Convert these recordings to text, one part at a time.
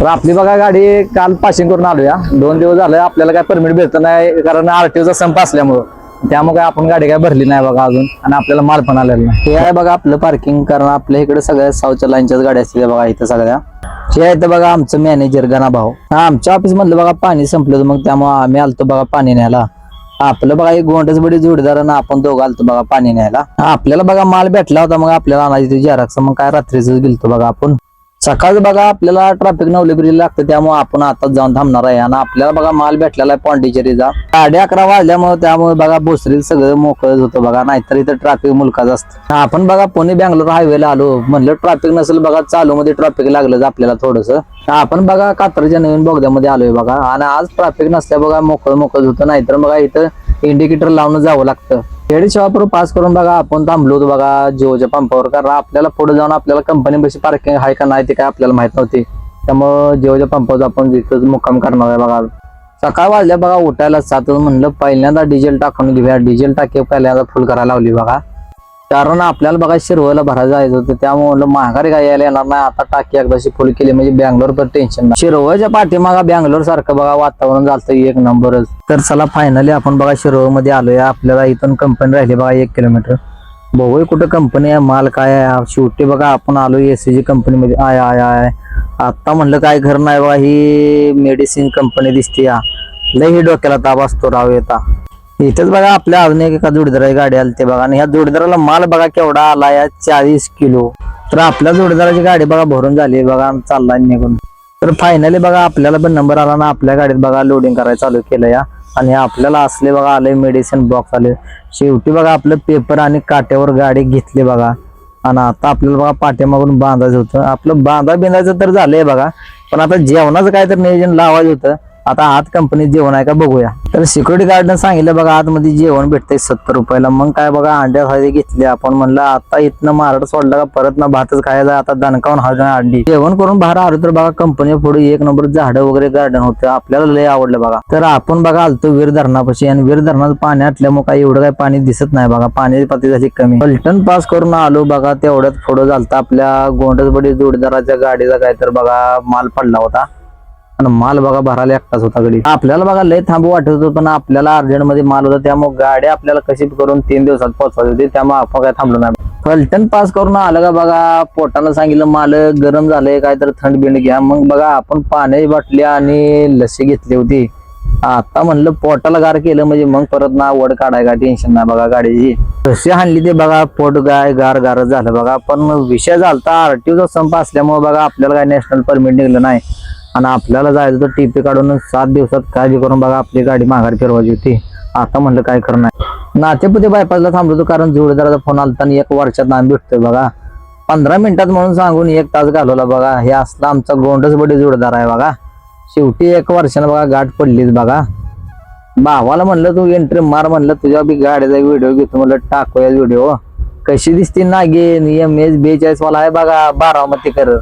तर आपली बघा गाडी काल पासिंग करून आलोया 2 दिवस झालं आपल्याला काय परमिट भेटत नाही कारण आरटीओचा संप असल्यामुळं त्यामुळे आपली गाडी काय भरली नाही बघा अजून आणि आपल्याला माल पण आलेला नाही। हे आहे बघा आपलं पार्किंग कारण आपल्या इकडे सगळ्या साऊथच्या लाईनच्याच गाड्या असतील बघा इथं सगळ्या। हे आहे बघा आमचं मॅनेजर गणा भाऊ। आमच्या ऑफिस मधलं बघा पाणी संपलं होतं मग त्यामुळे आम्ही आलतो बघा पाणी न्यायला। आपलं बघा एक गोंडच बडी जोडदार ना आपण दोघं आलतो बघा पाणी न्यायला। आपल्याला बघा माल भेटला होता मग आपल्याला आणायची जेराक्स मग काय रात्रीच गेलतो बघा आपण। सकाळी बघा आपल्याला ट्रॅफिक नवलेब्रीला लागतं त्यामुळे आपण आताच जाऊन थांबणार आहे आणि आपल्याला बघा माल भेटलेला आहे पॉंडिचेरीचा 11:30 वाजल्यामुळे त्यामुळे बघा भोसरीत सगळं मोकळच होतं बघा नाहीतर इथं ट्रॅफिक मुलकाच असतं। आपण बघा पुणे बँगलोर हायवेला आलो म्हणलं ट्रॅफिक नसेल बघा चालू मध्ये ट्रॅफिक लागलं आपल्याला थोडस। आपण बघा कात्रच्या नवीन बोगद्यामध्ये आलोय बघा आणि आज ट्रॅफिक नसल्या बघा मोकळच होतं नाहीतर बघा इथं इंडिकेटर लावून जावं लागतं। खेड शॉपवर पास करून बघा आपण थांबलो होतो बघा जिओच्या पंपावर कारण आपल्याला पुढे जाऊन आपल्याला कंपनी बशी पार्किंग आहे का नाही ते काय आपल्याला माहित नव्हती त्यामुळे जिओच्या पंपावर आपण तिथं मुक्काम करणार आहे बघा। सकाळ वाजल्या बघा उठायला 7 म्हणलं पहिल्यांदा डिझेल टाकून घेऊया डिझेल टाकी पहिल्यांदा फुल करायला लावली बघा कारण आपल्याला बघा शिरवळला भरायला जायचं होतं त्यामुळे म्हणलं महागारी काय यायला येणार नाही आता टाकी एकदाशी फुल केली म्हणजे बँगलोर तर टेन्शन नाही। शिरवळच्या पाठीमागा बँगलोर सारखं बघा वातावरण झालं एक नंबरच। तर चला फायनली आपण बघा शिरवळ मध्ये आलोय आपल्याला इथून कंपनी राहिली बघा 1 किलोमीटर बघूया कुठं कंपनी आहे माल काय आहे शेवटी बघा आपण आलो एसीजी कंपनी मध्ये आय आय आय आता म्हणलं काय घर नाही बघा ही मेडिसिन कंपनी दिसते लय ही डोक्याला ताप असतो राव येता। इथेच बघा आपल्या अजून एका जोडीदाराची गाडी आली ते बघा आणि ह्या जोडीदाराला माल बघा केवढा आला या 40 किलो। तर आपल्या जोडीदाराची गाडी बघा भरून झाली बघा चालला निघून। तर फायनली बघा आपल्याला पण नंबर आला ना आपल्या गाडीत बघा लोडिंग करायला चालू केलं या आणि आपल्याला असले बघा आले मेडिसिन बॉक्स आले शेवटी बघा आपलं पेपर आणि काट्यावर गाडी घेतली बघा आणि आता आपल्याला बघा पाठीमागून बांधायचं होतं आपलं बिंदायचं तर झालंय बघा पण आता जेवणाचं काय तर नियोजन लावायचं होतं। आता आत कंपनीत जेवण आहे का बघूया तर सिक्युरिटी गार्डनं सांगितलं बघा आतमध्ये जेवण भेटतंय 70 रुपयाला मग काय बघा अंड्या भाजी घेतली आपण म्हणलं आता इथनं मारड सोडलं का परत ना भातच खायचा आता दणकावून अंडी जेवण करून बाहेर आलो तर बघा कंपनी पुढे 1 नंबर झाडं वगैरे गार्डन होतं आपल्याला लय आवडलं बघा। तर आपण बघा आलतो वीर धरणापाशी आणि वीर धरणाचं पाणी आटल्यामुळे काही एवढं काही पाणी दिसत नाही बघा पाण्याची पातळी झाली कमी। पलटण पास करून आलो बघा तेवढ्यात पुढं झालतं आपल्या गोंडसबडी जोडीदाराच्या गाडीचा काय तर बघा माल पडला होता आणि माल बघा भरायला एकटाच होता गडी आपल्याला बघा लय थांबू वाटत होतं पण आपल्याला अर्जंट मध्ये माल होता त्यामुळे गाडी आपल्याला कशी करून 3 दिवसात पोहोचवायची होती त्यामुळे आपण काय थांबलो नाही। फलटण पास करून आलं का बघा पोटानं सांगितलं माल गरम झालंय काय तर थंड बिंड घ्या मग बघा आपण पाण्याची बाटली आणि लस्सी घेतली होती आता म्हणलं पोटाला गार केलं म्हणजे मग परत ना वड काढाय का टेन्शन नाही बघा गाडीची लस्सी हाणली ते बघा पोट गार झालं बघा पण विषय झालता आरटीओचा संप असल्यामुळे बघा आपल्याला काय नॅशनल परमिट निघलं नाही आणि आपल्याला जायचं तर टीपी काढून 7 दिवसात काळजी करून बघा आपली गाडी माघार फिरवायची होती। आता म्हणलं काय करणार नातेपुते बायपासला थांबलो होतो कारण जोडीदाराचा फोन आलता आणि 1 वर्षात नाम भेटतोय बघा 15 मिनिटात म्हणून सांगून 1 तास घालवला बघा हे असला आमचा गोंडच बडी जोडदार आहे बघा। शेवटी 1 वर्षानं बघा गाठ पडलीच बघा भावाला म्हणलं तू एंट्री मार म्हणलं तुझ्या बी गाडीचा व्हिडिओ घेतो म्हणलं टाकूया व्हिडिओ कशी दिसते नागे MS 42 वाला आहे बघा 12 मध्ये कर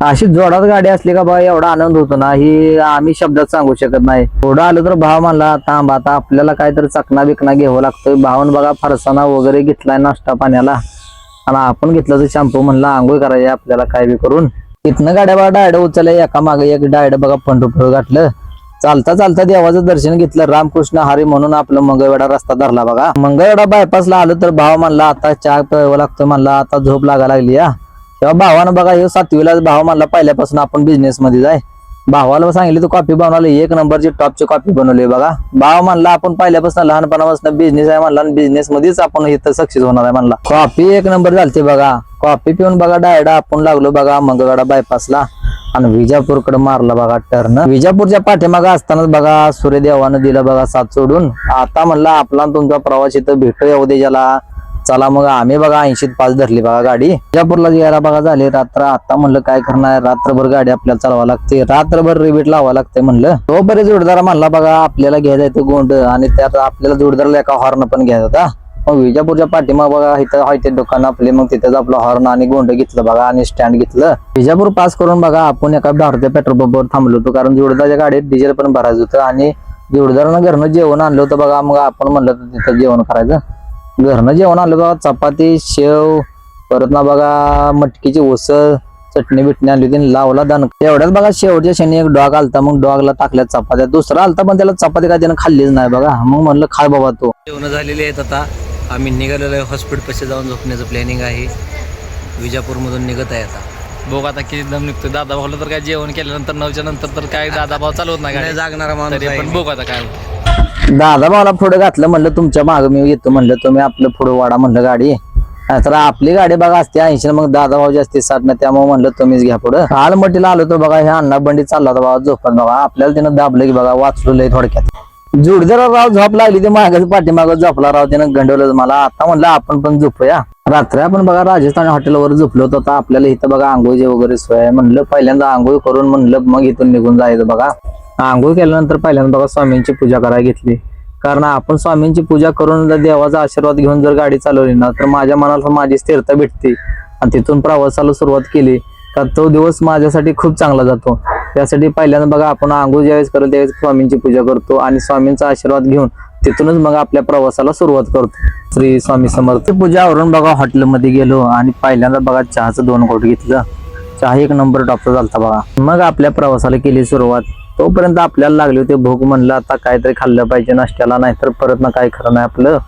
अशी जोडात गाडी असली का बघा एवढा आनंद होतो ना ही आम्ही शब्दात सांगू शकत नाही। थोडं आलं तर भाव म्हणला थांब आता आपल्याला काहीतरी चकना बिकना घ्यावं लागतोय भावान बघा फरसाना वगैरे घेतलाय नाश्ता पाण्याला आणि आपण घेतलं तर शॅम्पू म्हणला आंघोळ करायची आपल्याला काय बी करून तिथनं गाड्या बघा डायड उचलल्या एका मागे एक डायड बघा पंढरपूर गाठलं चालता देवाचं दर्शन घेतलं रामकृष्ण हरी म्हणून आपलं मंगळवेढा रस्ता धरला बघा। मंगळवेढा बायपासला आलो तर भाव म्हणला आता चहा प्यावं लागतं म्हणला आता झोप लागायला लागली तेव्हा भावानं बघा हे 7वीला भाव म्हणला पहिल्यापासून आपण बिझनेस मध्ये जाय भावाला सांगितलं तू कॉफी बनवली 1 नंबरची टॉपची कॉफी बनवली बघा भाव म्हणला आपण पहिल्यापासून लहानपणापासून बिझनेस आहे म्हणला आणि बिझनेस मध्येच आपण इथं सक्सेस होणार आहे म्हणला। कॉफी 1 नंबर झालते बघा कॉफी पिऊन बघा डायडा आपण लागलो बघा मंगळवेढा बायपासला आणि विजापूरकडे मारला बघा टर्न विजापूरच्या पाठीमागा असतानाच बघा सूर्यदेवानं दिलं बघा 7 सोडून आता म्हणला आपला तुमचा प्रवास इथं भेटूया उद्याला चला मग आम्ही बघा 80 पास धरली बघा गाडी विजापूरला यायला बघा झाले रात्र आता म्हणलं काय करणार रात्रभर गाडी आपल्याला चालवा लागते रात्रभर रिबीट लावा लागते म्हणलं तोपर्यंत जोडदार म्हणला बघा आपल्याला घ्यायचा येतो गोंड आणि त्यात आपल्याला जोडदाराला एका हॉर्न पण घ्यायचा होता मग विजापूरच्या पाठीमाग बघा इथं आहे ते दुकान आपले मग तिथेच आपलं हॉर्न आणि गोंड घेतलं बघा आणि स्टँड घेतलं विजापूर पास करून बघा आपण एका भारतीय पेट्रोल पंपावर थांबलो होतो कारण जोडदाराच्या गाडीत डिझेल पण भरायचं होतं आणि जोडदारानं घरनं जेवण आणलं होतं बघा मग आपण म्हणलं तिथं जेवण करायचं घरनं जेवण आलं बघा चपाती शेव परत ना बघा मटकीची उसळ चटणी बिटणी आणली होती लावला दान एवढ्यात बघा शेवटच्या क्षणी एक डॉग आलता मग डॉगला टाकल्या चपात्या दुसरा आलता पण त्याला चपाती काय त्यानं खाल्लीच नाही बघा मग म्हणलं खाय बाबा तो जेवण झालेली आहेत आता आम्ही निघालेलो आहे हॉस्पिटल पाशी जाऊन झोपण्याचं प्लॅनिंग आहे विजापूरमधून निघत आहे आता बघ आता किती दम निघतो दादा भाऊला तर काय जेवण केल्यानंतर 9च्या नंतर तर काय दादा भाऊ चालवत नाही नाही गाडी. जागणारा माणूस तरी आहे पण मी. बघू आता काय दादा भावाला पुढे घातलं म्हणलं तुमच्या मागं मी येतो म्हणलं तुम्ही आपलं पुढे वाडा म्हणलं गाडी तर आपली गाडी बघा असते 80 मग दादा भाऊ असते 60 त्यामुळे म्हणलं तुम्हीच घ्या पुढं हालमटीला आलो तर बघा हे अण्णा बंडी चालला होता बाबा झोपत बघा आपल्याला त्यानं दाबलं की बघा वाचलो लय थोडक्यात जुडदार राव झोप लागली ते मागच पाठीमागं झोपला राव त्यानं गंडवलं मला आता म्हणलं आपण पण झोपूया रात्री आपण बघा राजस्थान हॉटेलवर झोपलो होतो आता आपल्याला इथं बघा आंघोळची वगैरे सोय आहे म्हणलं पहिल्यांदा आंघोळ करून म्हणलं मग इथून निघून जायचं बघा आंघोळ केल्यानंतर पहिल्यांदा बघा स्वामींची पूजा करायला घेतली कारण आपण स्वामींची पूजा करून जर देवाचा आशीर्वाद घेऊन जर गाडी चालवली ना तर माझ्या मनाला माझी स्थिरता भेटते आणि तिथून प्रवासाला सुरुवात केली तर तो दिवस माझ्यासाठी खूप चांगला जातो त्यासाठी पहिल्यांदा बघा आपण आंघोळ ज्यावेळेस करतो त्यावेळेस स्वामींची पूजा करतो आणि स्वामींचा आशीर्वाद घेऊन तिथूनच मग आपल्या प्रवासाला सुरुवात करतो श्री स्वामी समर्थ पूजा आवरून बघा हॉटेलमध्ये गेलो आणि पहिल्यांदा बघा चहाचं 2 घोट घेतलं चहा 1 नंबर टॉपचा झालता बघा मग आपल्या प्रवासाला केली सुरुवात तोपर्यंत आपल्याला लागली होती भूक म्हणलं आता काहीतरी खाल्लं पाहिजे नाश्त्याला नाहीतर परत ना काय खरं नाही आपलं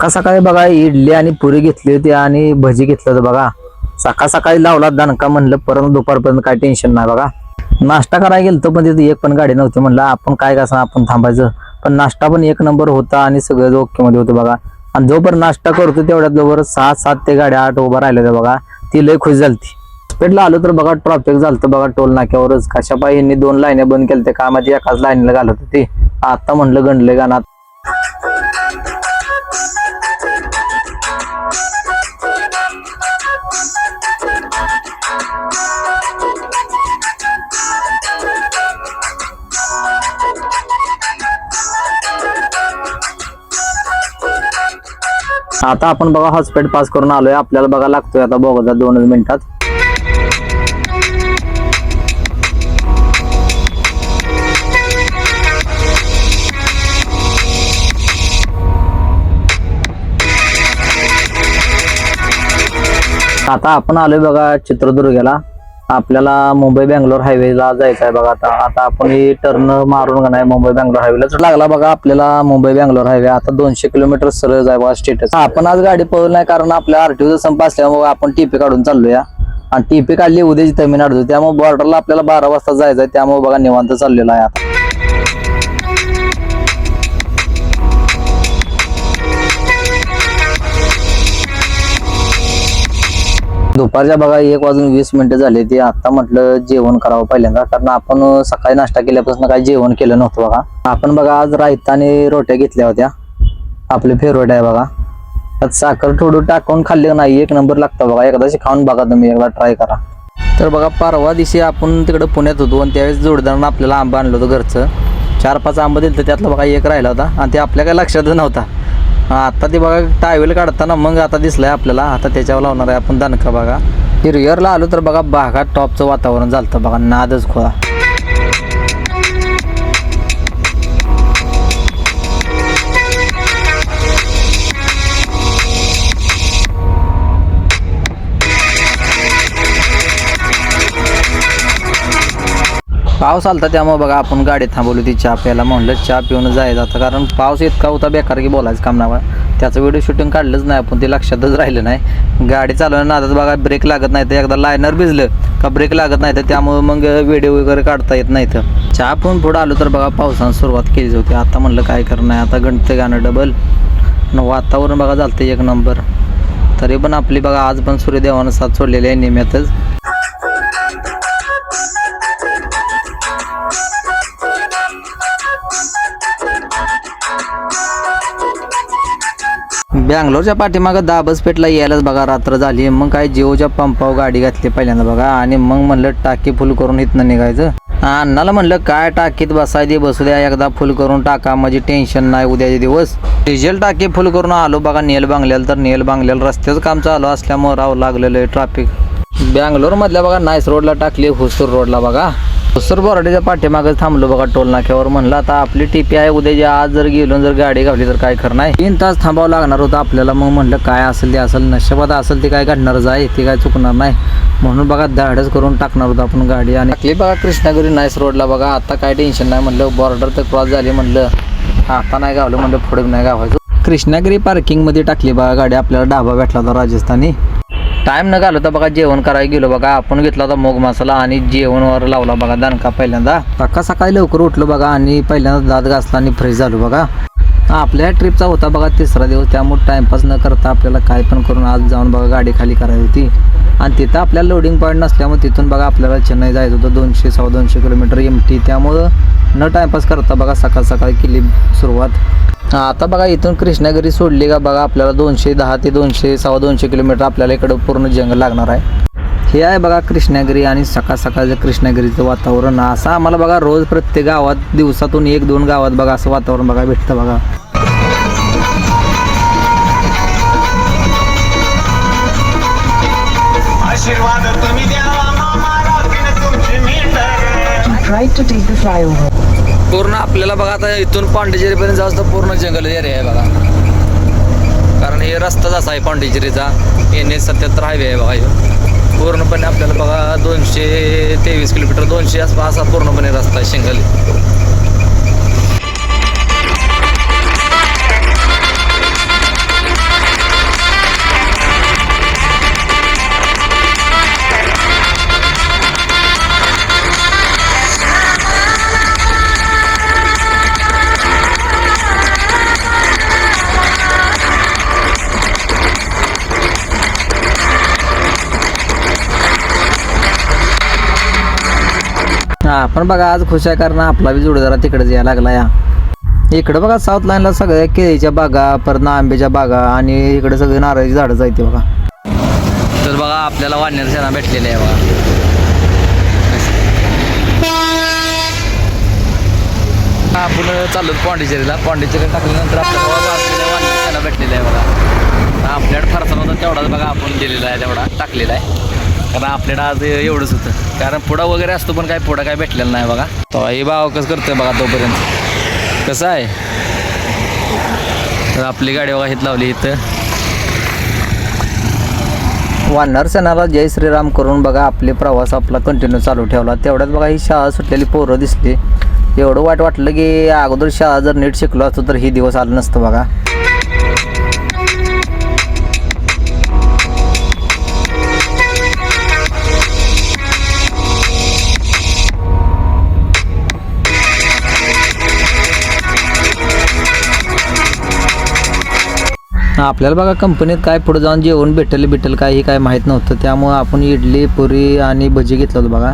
सकाळी बघा इडली आणि पुरी घेतली होती आणि भजी घेतलं होतं बघा सकाळी लावला दणका म्हणलं परत दुपारपर्यंत काय टेन्शन नाही बघा नाश्ता करायला गेलतो पण तिथे एक पण गाडी नव्हती म्हणलं आपण काय कसं आपण थांबायचं पण नाश्ता पण 1 नंबर होता आणि सगळं ओके मध्ये होतं बघा आणि जोपर्यंत नाश्ता करतो तेवढ्यात जोपर्यंत 6 ते गाड्या 8 उभा राहिल्या होत्या बघा ती लय खुश झालती हॉस्पिटलला आलो तर बघा ट्रॅफिक झालतं बघा टोल नाक्यावरच कशापायी यांनी 2 लाईन्या बंद केल्या काय माझी एकाच लाईनला घालत होती आता म्हणलं गणले गाणं आता आपण बघा हॉस्पिटल पास करून आलोय आपल्याला बघा लागतोय आता बघा 2 मिनिटात आता आपण आलोय बघा चित्रदुर्गला आपल्याला मुंबई बेंगलोर हायवेला जायचं आहे बघा आता आपण ही टर्न मारून का नाही मुंबई बेंगलोर हायवेला लागला बघा आपल्याला मुंबई बेंगलोर हायवे आता 200 किलोमीटर सरळ जाय बघा स्टेटस आपण आज गाडी पळवली नाही कारण आपल्या आरटीओचा संप असल्यामुळे आपण टीपी काढून चाललोय आणि टीपी काढली उद्याची तमिळनाडू त्यामुळे बॉर्डरला आपल्याला 12 वाजता जायचंय त्यामुळे बघा निवांत चाललेला आहे आता दुपारच्या बघा 1:20 झाले ते आता म्हटलं जेवण करावं पहिल्यांदा कारण आपण सकाळी नाश्ता केल्यापासून काही जेवण केलं नव्हतं बघा आपण बघा आज रायता आणि रोट्या घेतल्या होत्या आपले फेवरेट आहे बघा त्यात साखर थोडं टाकून खाल्ले नाही 1 नंबर लागतं बघा एकदाशी खाऊन बघा तुम्ही एकदा ट्राय करा तर बघा परवा दिवशी आपण तिकडे पुण्यात होतो आणि त्यावेळेस जोडदारानं आपल्याला आंबा आणलं होतं घरचं 4-5 आंबा दिलं तर त्यातला बघा 1 राहिला होता आणि ते आपल्या काही लक्षातच नव्हता आता ते बघा टायवेल काढताना मग आता दिसलंय आपल्याला आता त्याच्यावर लावणार आहे आपण दणका बघा हिरव्याला आलो तर बघा बागा टॉपचं वातावरण झालं बघा नादच खोळा पाऊस आलता त्यामुळे बघा आपण गाडी थांबवली ती चहा प्यायला म्हणलं चहा पिऊन जायचं आता कारण पाऊस इतका होता बेकार की बोलायचं काम नाही त्याचं व्हिडिओ शूटिंग काढलंच नाही आपण ते लक्षातच राहिलं नाही गाडी चालवणं आता बघा ब्रेक लागत नाही तर एकदा लायनर भिजलं का ब्रेक लागत नाही तर त्यामुळे मग व्हिडिओ वगैरे काढता येत नाही तर चहा पिऊन पुढं आलो तर बघा पावसानं सुरुवात केली होती आता म्हणलं काय करणं नाही आता गणते गाणं डबल वातावरण बघा झालं 1 नंबर तरी पण आपली बघा आज पण सूर्यदेवानं साथ सोडलेली आहे निम्यातच बँगलोरच्या पाठीमागं दाबस पेठला यायलाच बघा रात्र झाली मग काय जिओच्या पंपावर गाडी घातली पहिल्यांदा बघा आणि मग म्हणलं टाकी फुल करून इथनं निघायचं अण्णाला म्हणलं काय टाकीत बसायची बसू द्या एकदा फुल करून टाका म्हणजे टेन्शन नाही उद्याचे दिवस डिझेल टाकी फुल करून आलो बघा नेल बांगल्याला तर नेल बांगल्याला रस्त्याचं काम चालू असल्यामुळे राव लागलेलं आहे ट्रॅफिक बँगलोर मधल्या बघा नाईस रोडला टाकली हुसूर रोडला बघा सर बोराडीच्या पाठीमागे थांबलो बघा टोल नाक्यावर. म्हणलं आता आपली टीपी आहे उद्याची, आज जर गेलो जर गाडी गावली तर काय खरं नाही. 3 तास थांबावं लागणार होतं आपल्याला. मग म्हणलं काय असेल ते असेल, नशिबात असेल ते काय घडणारच आहे, ते काय चुकणार नाही. म्हणून बघा धाडस करून टाकणार होतं आपण गाडी. आणि टाकली बघा कृष्णागिरी नाईस रोडला. बघा आता काय टेन्शन नाही. म्हणलं बॉर्डर तर क्रॉस झाली. म्हणलं आता नाही गावलं, म्हणलं पुढे नाही गावायचं. कृष्णागिरी पार्किंगमध्ये टाकली बघा गाडी. आपल्याला ढाबा भेटला होता राजस्थानी. टाईम न घालवता बघा जेवण करायला गेलो बघा. आपण घेतला होता मूग मसाला आणि जेवणवर लावला बघा दणका पहिल्यांदा. सकाळी लवकर उठलो बघा आणि पहिल्यांदा दात घासला आणि फ्रेश झालो बघा. आपल्या ट्रिपचा होता बघा 3रा दिवस. त्यामुळे टाइमपास न करता आपल्याला काय पण करून आज जाऊन बघा गाडी खाली करायची होती. आणि तिथं आपल्याला लोडिंग पॉईंट नसल्यामुळे तिथून बघा आपल्याला चेन्नई जायचं होतं 200-250 किलोमीटर MT. त्यामुळं न टाइमपास करता बघा सकाळी केली सुरुवात. आता बघा इथून कृष्णागिरी सोडली का बघा आपल्याला 210 ते 200-250 किलोमीटर आपल्याला इकडं पूर्ण जंगल लागणार आहे. हे आहे बघा कृष्णागिरी. आणि सकाळचं कृष्णागिरीचं वातावरण असं आम्हाला बघा रोज प्रत्येक गावात दिवसातून 1-2 गावात बघा असं वातावरण बघा भेटतं बघा. आशीर्वाद तुम्ही द्यावा मामा राखीन तुमची metre. Tried to take the flyover. पूर्ण आपल्याला बघा आता इथून पांडिचेरीपर्यंत जाऊ तर पूर्ण जंगल एरिया आहे बघा. कारण हे रस्ताच असा आहे पांडिचेरीचा. NH-77 हायवे आहे बघा. हे पूर्णपणे आपल्याला बघा 223 किलोमीटर 200 आसपास असा पूर्णपणे रस्ता आहे शिंगल. आपण बघा आज खुश आहे कारण आपला बी जोडीदार तिकडे यायला लागला या. इकडं बघा साऊथ लाईनला सगळ्या केळीच्या बागा, परत आंब्याच्या बागा आणि इकडे सगळे नारळाची झाडं जायते बघा. तर बघा आपल्याला वाढण्याचं शेणा भेटलेलं आहे बघा. आपण चाललो पांडिचेरीला. पांडिचेरीला टाकल्यानंतर आपल्याला वाढण्याचं शेणा भेटलेलं आहे बघा. आपल्याकडे फारसा नव्हता तेवढाच बघा आपण दिलेला आहे, तेवढा टाकलेला आहे. कारण आपल्याला आज एवढंच होतं. कारण पुढं वगैरे असतो पण काय पुढं काय भेटलेलं नाही बघा. तो हे भाव कसं करतोय बघा तोपर्यंत. कसं आहे तर आपली गाडी बघा इथं लावली. इथं वानर सणाला जय श्रीराम करून बघा आपले प्रवास आपला कंटिन्यू चालू ठेवला. तेवढ्यात बघा ही शाळा सुटलेली पोरं दिसली. एवढं वाईट वाटलं की अगोदर शाळा जर नीट शिकलो असतो तर ही दिवस आलं नसतं बघा. आपल्याला बघा कंपनीत काय पुढे जाऊन जेवण भेटेल काही काय माहीत नव्हतं. त्यामुळं आपण इडली पुरी आणि भजी घेतलं होतं बघा.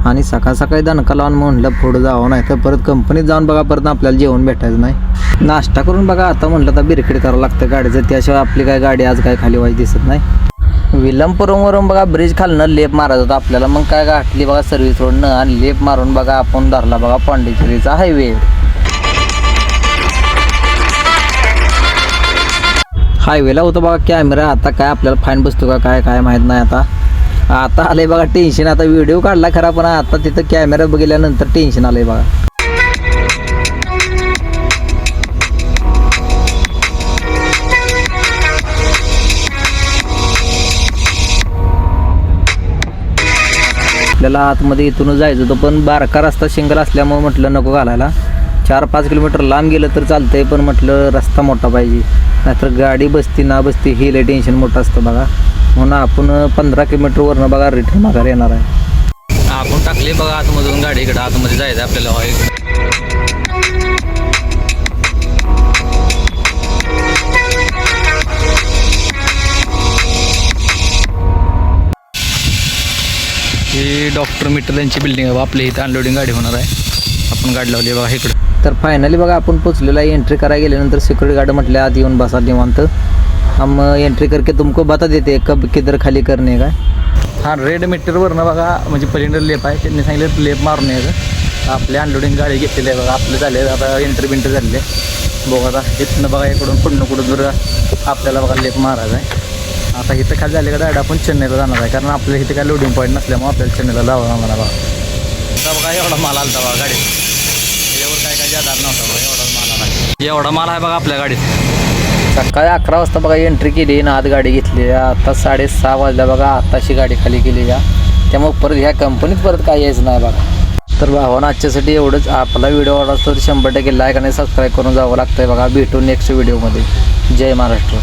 आणि सकाळी दणका लावून म्हणलं पुढं जावं, नाही तर परत कंपनीत जाऊन बघा परत आपल्याला जेवण भेटायचं नाही. नाश्ता करून बघा आता म्हणलं तर बिरखडी करावं लागतं गाडीचं. त्याशिवाय आपली काय गाडी आज काय खाली व्हायची दिसत नाही. विलंबपुरमवरून बघा ब्रिज खालनं लेप मारायचं होतं आपल्याला. मग काय गाठली बघा सर्व्हिस रोडनं आणि लेप मारून बघा आपण धरला बघा पांडिचेरीचा हायवे. हायवेला होतं बघा कॅमेरा. आता काय आपल्याला फाईन बसतो का काय माहीत नाही. आता आलंय बघा टेन्शन. आता व्हिडिओ काढला खरा पण आता तिथं कॅमेरा बघितल्यानंतर टेन्शन आलंय बघा. आपल्याला आतमध्ये इथूनच जायचं होतं पण बारका रस्ता सिंगल असल्यामुळे म्हटलं नको घालायला. 4-5 किलोमीटर लांब गेलं तर चालतंय पण म्हटलं रस्ता मोठा पाहिजे, नाहीतर गाडी बसती ना बसती हे लय टेन्शन मोठं असतं बघा. म्हणून आपण 15 किलोमीटरवरनं बघा रिटर्न माघार येणार आहे. आपण टाकली बघा आतमधून गाडी. इकडं आतमध्ये जायचं आपल्याला. ही डॉक्टर मिटल यांची बिल्डिंग आहे. आपल्या इथं अनलोडिंग गाडी होणार आहे. आपण गाडी लावली बघा इकडं. तर फायनली बघा आपण पोचलेला आहे. एंट्री करायला गेल्यानंतर सिक्युरिटी गार्ड म्हटले आत येऊन बसा निवांत. हम एंट्री करके तुमको बता देते कब किधर खाली करणे काय. हां रेड मीटरवरनं बघा म्हणजे पहिल्यांदा लेप आहे. त्यांनी सांगितलं लेप मारून यायचं. आपल्या अनलोडिंग गाडी घेतलेली आहे बघा. आपले झाले आता एंट्री झालेली आहे बघा. आता इथनं बघा इकडून कुठं जर आपल्याला बघा लेप मारायचा आहे. आता इथं खाली झाले का डायरेक्ट आपण चेन्नईला जाणार आहे. कारण आपल्या इथे काय लोडिंग पॉईंट नसल्यामुळे आपल्याला चेन्नईला जावं लागणार बघा. बघा एवढा माल आलता बघा गाडीत. त्याच्यावर काय जादार नव्हता बघा, एवढा माल आला. एवढा माल आहे बघा आपल्या गाडीत. सकाळी 11 वाजता बघा एंट्री केली ना, आत गाडी घेतली. आता 6:30 वाजल्या बघा, आताशी गाडी खाली केली या. त्यामुळे परत ह्या कंपनीत परत काय यायचं नाही बघा. तर भावानं आजच्यासाठी एवढंच. आपला व्हिडिओ आवडला तर 100% लाईक आणि सबस्क्राईब करून जावं लागतंय बघा. भेटू नेक्स्ट व्हिडिओमध्ये. जय महाराष्ट्र.